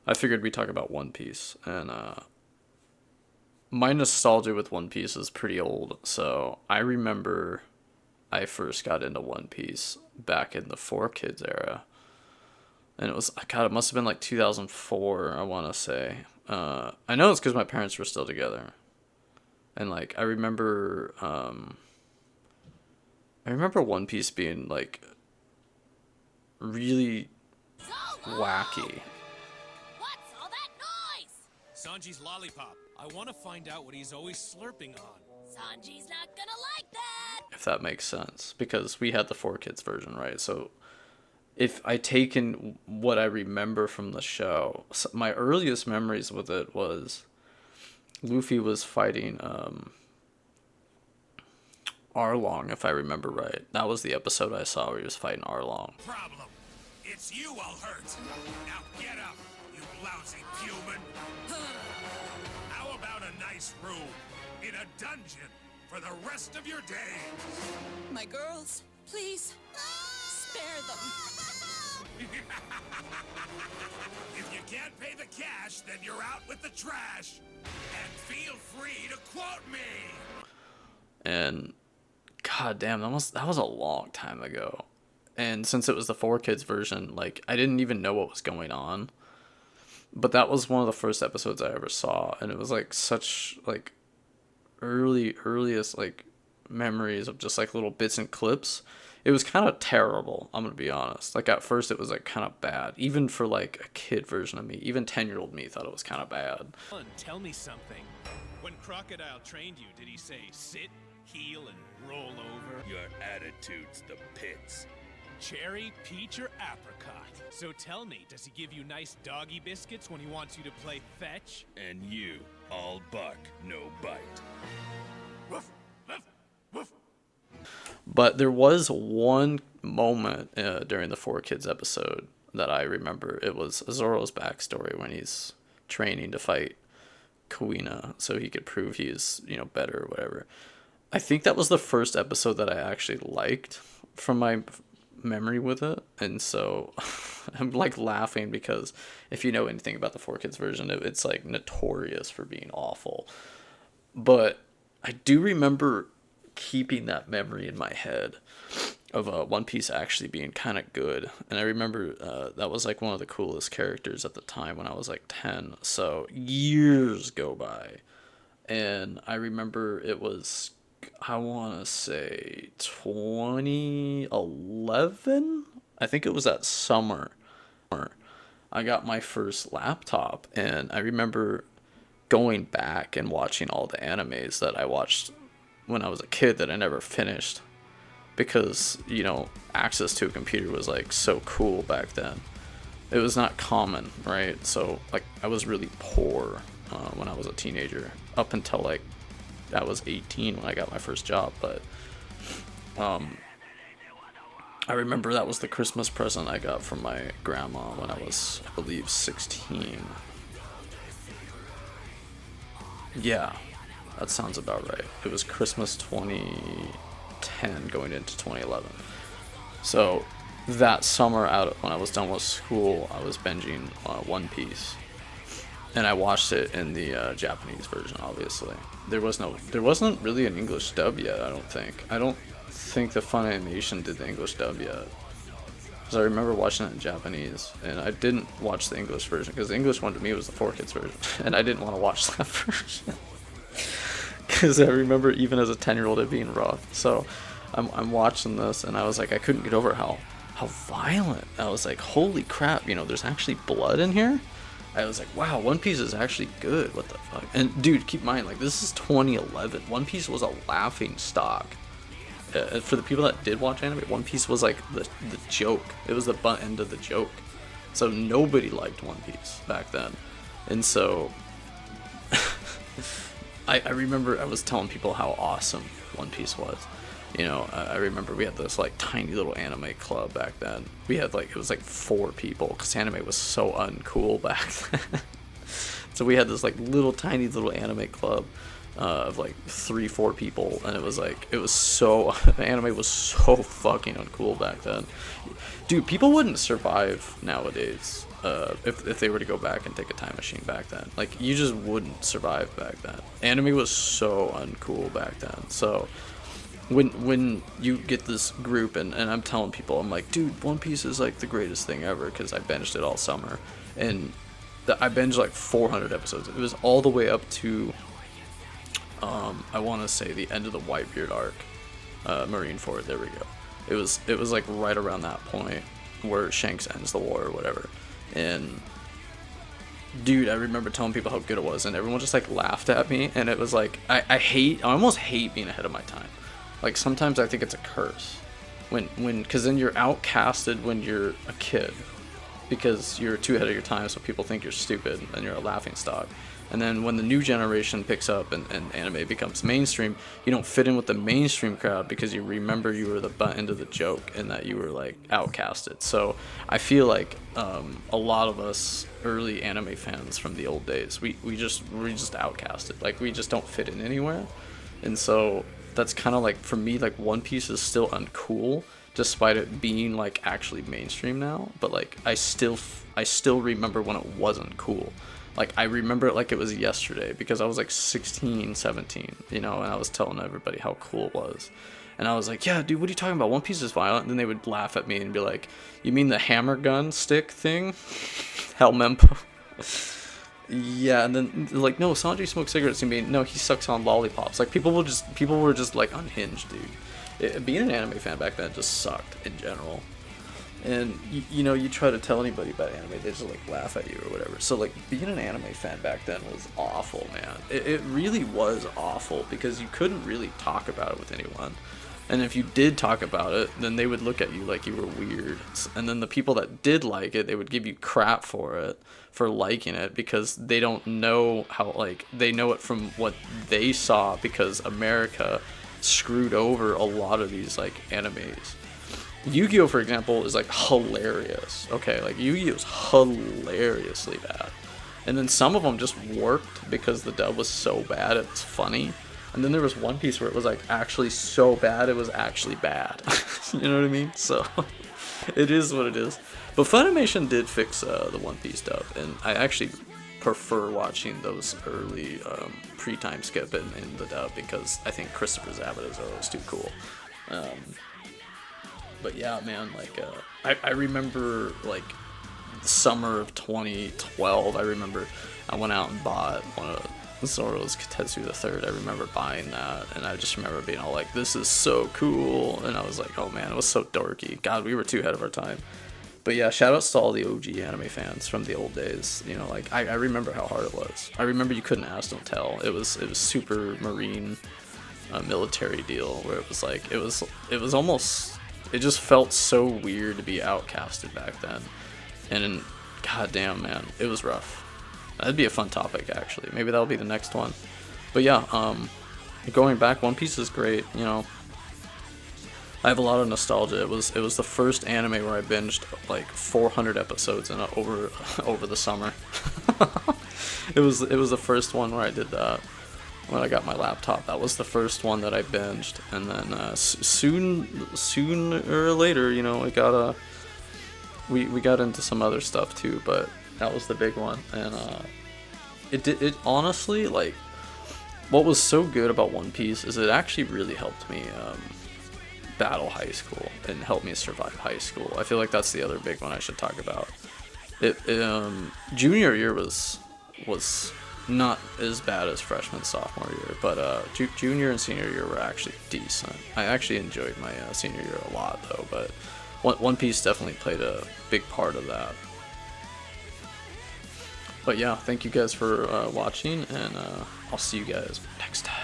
I figured we'd talk about One Piece, and my nostalgia with One Piece is pretty old. So I remember I first got into One Piece back in the 4 Kids era, and it was God, it must have been like 2004. I want to say. I know it's because my parents were still together, and like I remember One Piece being like really wacky. What's all that noise? Sanji's lollipop. I want to find out what he's always slurping on. Sanji's not gonna like that. If that makes sense, because we had the 4 Kids version, right? So if I take in what I remember from the show, my earliest memories with it was Luffy was fighting Arlong, if I remember right. That was the episode I saw where he was fighting Arlong. Problem. It's you I'll hurt. Now get up, you lousy human. How about a nice room in a dungeon for the rest of your days? My girls, please, spare them. If you can't pay the cash, then you're out with the trash. And feel free to quote me. And god damn, that was a long time ago. And since it was the 4 Kids version, like I didn't even know what was going on. But that was one of the first episodes I ever saw, and it was like such like earliest like memories of just like little bits and clips. It was kind of terrible, I'm gonna be honest. Like at first it was like kind of bad, even for like a kid version of me. Even 10-year-old me thought it was kind of bad. Tell me something. When Crocodile trained you, did he say sit, heel, and roll over? Your attitude's the pits. Cherry, peach, or apricot? So tell me, does he give you nice doggy biscuits when he wants you to play fetch? And you, all bark, no bite. Woof, woof, woof. But there was one moment during the 4 Kids episode that I remember. It was Zoro's backstory when he's training to fight Kuina so he could prove he's, better or whatever. I think that was the first episode that I actually liked from my memory with it. And so I'm like laughing because if you know anything about the 4 Kids version, it's like notorious for being awful. But I do remember keeping that memory in my head of One Piece actually being kind of good. And I remember that was like one of the coolest characters at the time when I was like 10. So years go by. And I remember it was, I want to say 2011. I think it was that summer. I got my first laptop, and I remember going back and watching all the animes that I watched when I was a kid that I never finished because, access to a computer was like so cool back then. It was not common, right? So like I was really poor when I was a teenager up until like I was 18 when I got my first job. But I remember that was the Christmas present I got from my grandma when I was, I believe, 16. Yeah, that sounds about right. It was Christmas 2010 going into 2011. So that summer out when I was done with school, I was binging One Piece. And I watched it in the Japanese version, obviously. There wasn't really an English dub yet, I don't think. I don't think the Fun Animation did the English dub yet. Because I remember watching it in Japanese, and I didn't watch the English version, because the English one to me was the 4 Kids version, and I didn't want to watch that version. Because I remember even as a 10-year-old it being rough. So I'm watching this, and I was like, I couldn't get over how violent. I was like, holy crap, there's actually blood in here? I was like, wow, One Piece is actually good. What the fuck? And dude, keep in mind, like, this is 2011. One Piece was a laughing stock. For the people that did watch anime, One Piece was like the joke. It was the butt end of the joke. So nobody liked One Piece back then. And so I remember I was telling people how awesome One Piece was. I remember we had this like tiny little anime club back then. We had like, it was like 4 people because anime was so uncool back then. So we had this like little tiny little anime club, of like 3-4 people, and it was so anime was so fucking uncool back then. Dude, people wouldn't survive nowadays if they were to go back and take a time machine back then. Like, you just wouldn't survive back then. Anime was so uncool back then. So when you get this group, and I'm telling people, I'm like, dude, One Piece is like the greatest thing ever, because I binged it all summer, and I binged like 400 episodes. It was all the way up to I want to say the end of the Whitebeard arc, Marineford. There we go. It was like right around that point where Shanks ends the war or whatever. And dude, I remember telling people how good it was, and everyone just like laughed at me. And it was like, I almost hate being ahead of my time. Like, sometimes I think it's a curse because then you're outcasted when you're a kid, because you're too ahead of your time, so people think you're stupid and you're a laughingstock. And then when the new generation picks up and anime becomes mainstream, you don't fit in with the mainstream crowd because you remember you were the butt end of the joke and that you were like outcasted. So I feel like a lot of us early anime fans from the old days, we're just outcasted. Like, we just don't fit in anywhere. And so that's kind of like, for me, like, One Piece is still uncool despite it being like actually mainstream now. But like, I still remember when it wasn't cool. Like, I remember it like it was yesterday, because I was like 16, 17, you know, and I was telling everybody how cool it was. And I was like, yeah, dude, what are you talking about? One Piece is violent. And then they would laugh at me and be like, you mean the hammer gun stick thing? Helmempo. Yeah, and then like, no, Sanji smokes cigarettes. You mean, no, he sucks on lollipops. Like, people were just like unhinged, dude. Being an anime fan back then just sucked in general. And you know, you try to tell anybody about anime, they just like laugh at you or whatever. So like, being an anime fan back then was awful, man. It really was awful, because you couldn't really talk about it with anyone. And if you did talk about it, then they would look at you like you were weird. And then the people that did like it, they would give you crap for liking it, because they don't know how, like, they know it from what they saw, because America screwed over a lot of these like animes. Yu-Gi-Oh, for example, is like hilarious. Okay, like, Yu-Gi-Oh's hilariously bad. And then some of them just worked because the dub was so bad it's funny. And then there was One Piece where it was like actually so bad it was actually bad. You know what I mean? So it is what it is. But Funimation did fix the One Piece dub, and I actually prefer watching those early pre-time skip in the dub, because I think Christopher Zabit is always too cool. But yeah, man, like, I remember, like, the summer of 2012, I remember I went out and bought one of Zoro's Kitetsu III. I remember buying that, and I just remember being all like, this is so cool, and I was like, oh man, it was so dorky. God, we were too ahead of our time. But yeah, shoutouts to all the OG anime fans from the old days. You know, like, I remember how hard it was. I remember you couldn't ask, don't tell. It was super marine, military deal, where it was like, it was almost... It just felt so weird to be outcasted back then. And goddamn, man, it was rough. That'd be a fun topic, actually. Maybe that'll be the next one. But yeah, going back, One Piece is great, you know. I have a lot of nostalgia. It was the first anime where I binged like 400 episodes in over the summer. It was the first one where I did that. When I got my laptop, that was the first one that I binged, and then sooner or later, you know, we got into some other stuff too, but that was the big one. And it honestly, like, what was so good about One Piece is it actually really helped me battle high school and helped me survive high school. I feel like that's the other big one I should talk about. Junior year was not as bad as freshman, sophomore year, but junior and senior year were actually decent. I actually enjoyed my senior year a lot, though, but One Piece definitely played a big part of that. But yeah, thank you guys for watching, and I'll see you guys next time.